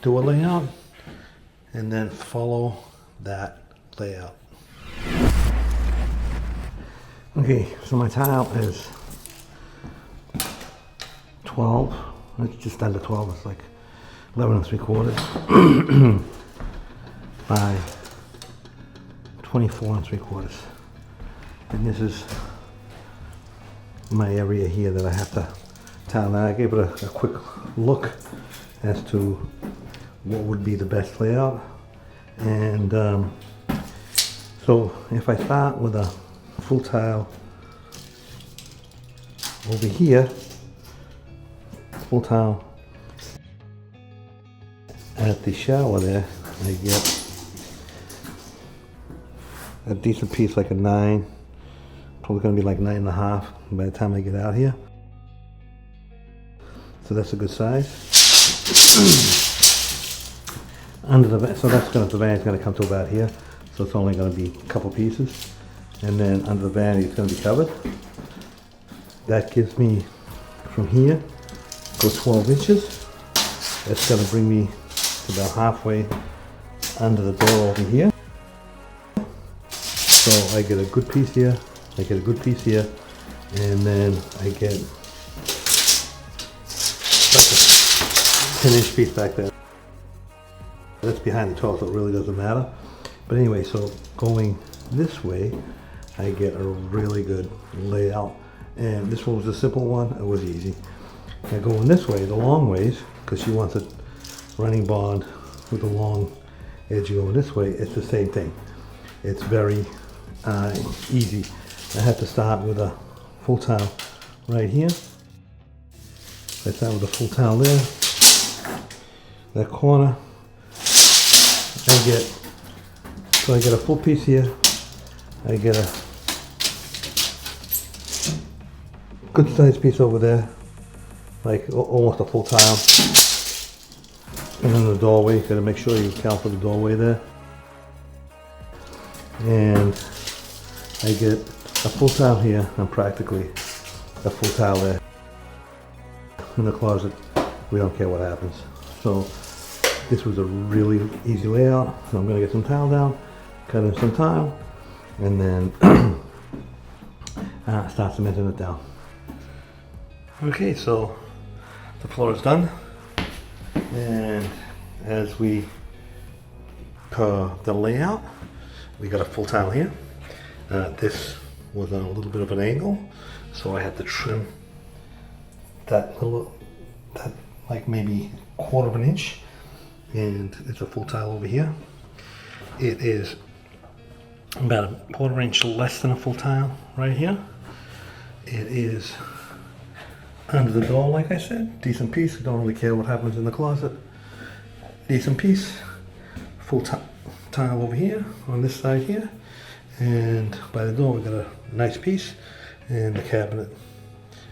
do a layout and then follow that layout. Okay, so my tile is 12, it's just under 12, it's like 11 3/4 by 24 3/4. And this is my area here that I have to tile. Now I gave it a quick look as to what would be the best layout. And so if I start with a full tile over here, full tile at the shower there, I get a decent piece, like a 9, probably going to be like 9.5 by the time I get out here. So that's a good size. Under the, so that's going to, the vanity is going to come to about here. So it's only going to be a couple pieces. And then under the vanity it's going to be covered. That gives me from here, go 12 inches. That's going to bring me to about halfway under the door over here. So I get a good piece here, I get a good piece here, and then I get like a 10-inch piece back there. That's behind the 12, so it really doesn't matter. But anyway, so going this way, I get a really good layout. And this one was a simple one, it was easy. Now going this way, the long ways, because she wants a running bond with a long edge going this way, it's the same thing. It's very easy. I have to start with a full tile right here. I start with a full tile there. That corner, I get a full piece here. I get a good sized piece over there, like almost a full tile. And then the doorway, you gotta make sure you account for the doorway there. And I get a full tile here and practically a full tile there. In the closet, we don't care what happens. So this was a really easy layout. So I'm gonna get some tile down, cut in some tile, and then start cementing it down. Okay, so the floor is done. And as we per the layout, we got a full tile here. This was on a little bit of an angle, so I had to trim that like maybe 1/4 of an inch, and it's a full tile over here. It is about a 1/4 inch less than a full tile right here. It is under the door, like I said, decent piece. Don't really care what happens in the closet. Decent piece, full tile over here on this side here. And by the door we got a nice piece, and the cabinet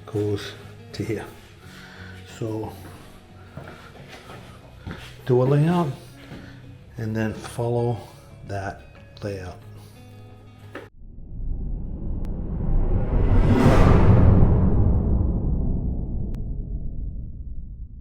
goes to here. So do a layout and then follow that layout.